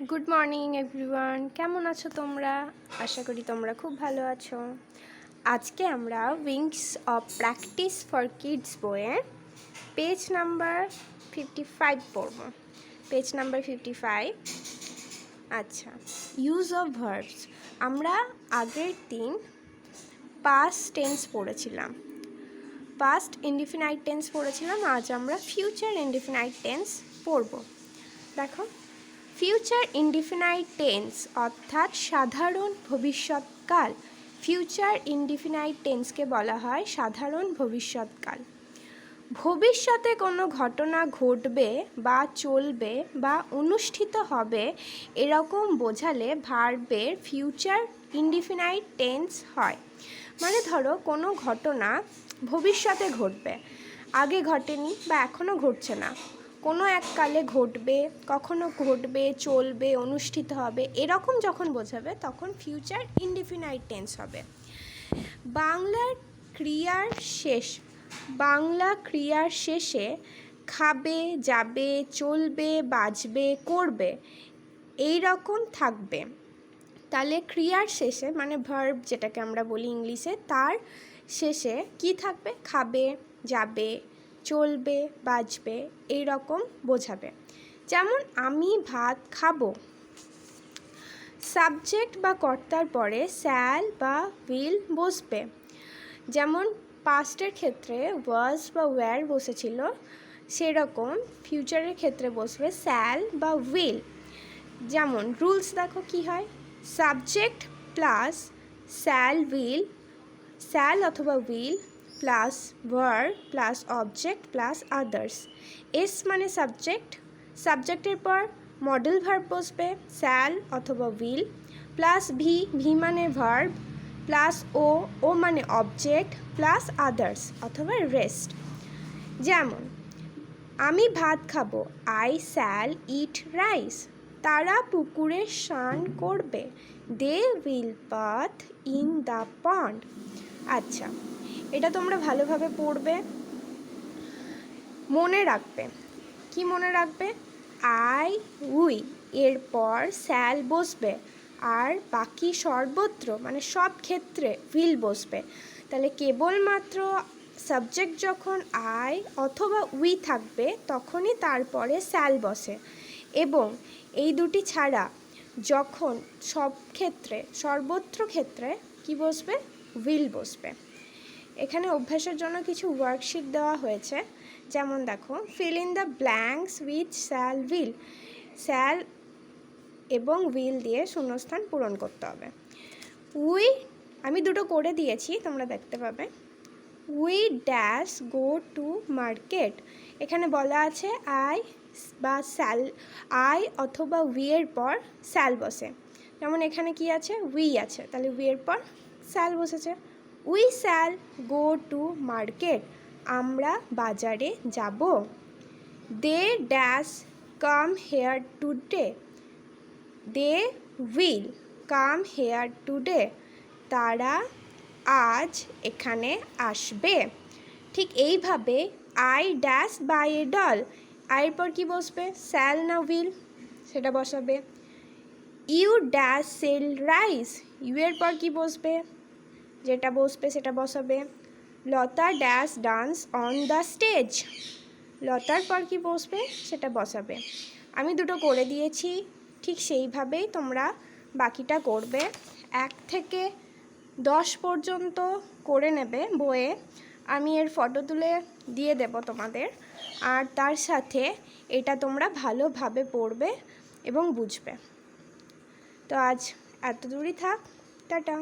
Good morning everyone, কেমন আছো তোমরা? আশা করি তোমরা খুব ভালো আছো। আজকে আমরা wings of practice for kids বইয়ের পেজ নাম্বার 55 পড়ব। Page number 55। আচ্ছা, ইউজ অফ ভার্বস। আমরা আগের দিন পাস্ট টেন্স পড়েছিলাম, পাস্ট ইনডিফিনাইট টেন্স পড়েছিলাম। আজ আমরা ফিউচার ইনডিফিনাইট টেন্স পড়ব। দেখো, ফিউচার ইনডিফিনাইট টেন্স অর্থাৎ সাধারণ ভবিষ্যৎকাল। ফিউচার ইনডিফিনাইট টেন্সকে বলা হয় সাধারণ ভবিষ্যৎকাল। ভবিষ্যতে কোনো ঘটনা ঘটবে বা চলবে বা অনুষ্ঠিত হবে এরকম বোঝালে ভার্বের ফিউচার ইনডিফিনাইট টেন্স হয়। মানে ধরো কোনো ঘটনা ভবিষ্যতে ঘটবে, আগে ঘটেনি বা এখনও ঘটছে না, কোনো এককালে ঘটবে, কখনো ঘটবে, চলবে, অনুষ্ঠিত হবে, এরকম যখন বোঝাবে তখন ফিউচার ইনডিফিনাইট টেন্স হবে। বাংলা ক্রিয়ার শেষে খাবে, যাবে, চলবে, বাজবে, করবে এই রকম থাকবে। তাহলে ক্রিয়ার শেষে মানে ভার্ব যেটাকে আমরা বলি ইংলিশে, তার শেষে কি থাকবে? খাবে, যাবে, চলবে, বাজবে এই রকম বোঝাবে। যেমন আমি ভাত খাবো। সাবজেক্ট বা কর্তার পরে শ্যাল বা উইল বসবে। যেমন পাস্টের ক্ষেত্রে ওয়াজ বা ওয়্যার বসেছিল, সেরকম ফিউচারের ক্ষেত্রে বসবে শ্যাল বা উইল। যেমন রুলস দেখো কি হয়, সাবজেক্ট প্লাস শ্যাল অথবা will plus verb plus object plus others. S মানে সাবজেক্টের পর মডেল ভার্ব বসবে, শ্যাল অথবা উইল, প্লাস ভি মানে ভার্ব, প্লাস ও মানে অবজেক্ট, প্লাস আদার্স অথবা রেস্ট। যেমন আমি ভাত খাবো, আই শ্যাল ইট রাইস। তারা পুকুরে স্নান করবে, they will bath in the pond. আচ্ছা, এটা তোমরা ভালোভাবে পড়বে, মনে রাখবে। কি মনে রাখবে? আই উই এরপর শ্যাল বসবে, আর বাকি সর্বত্র মানে সব ক্ষেত্রে উইল বসবে। তাহলে কেবলমাত্র সাবজেক্ট যখন আই অথবা উই থাকবে তখনই তারপরে শ্যাল বসে, এবং এই দুটি ছাড়া যখন সব ক্ষেত্রে সর্বত্র ক্ষেত্রে কি বসবে? উইল বসবে। এখানে অভ্যাসের জন্য কিছু ওয়ার্কশিট দেওয়া হয়েছে। যেমন দেখো, fill in the blanks with shall will. Shall এবং উইল দিয়ে শূন্যস্থান পূরণ করতে হবে। আমি দুটো করে দিয়েছি, তোমরা দেখতে পাবে। We dash go to market. এখানে বলা আছে আই অথবা উই এর পর শ্যাল বসে। যেমন এখানে কি আছে? উই আছে, তাহলে উই এর পর শ্যাল বসেছে। We shall go to market. আমরা বাজারে যাব। They dash come here today. They will come here today. তারা আজ এখানে আসবে। ঠিক এইভাবে I dash buy a doll. আয়ের পর কি বসবে? শ্যাল না উইল, সেটা বসাবে। You dash sell rice. You এর পর কি বসবে? যেটা বসবে সেটা বসাবে। Lata dash dance on the stage. লতার পর কি বসবে সেটা বসাবে। আমি দুটো করে দিয়েছি, ঠিক সেইভাবেই তোমরা বাকিটা করবে। 1 থেকে 10 পর্যন্ত করে নেবে বইয়ে। আমি এর ফটো তুলে দিয়ে দেব তোমাদের, আর তার সাথে এটা তোমরা ভালোভাবে পড়বে এবং বুঝবে। তো আজ এত দূরই থাক, টাটা।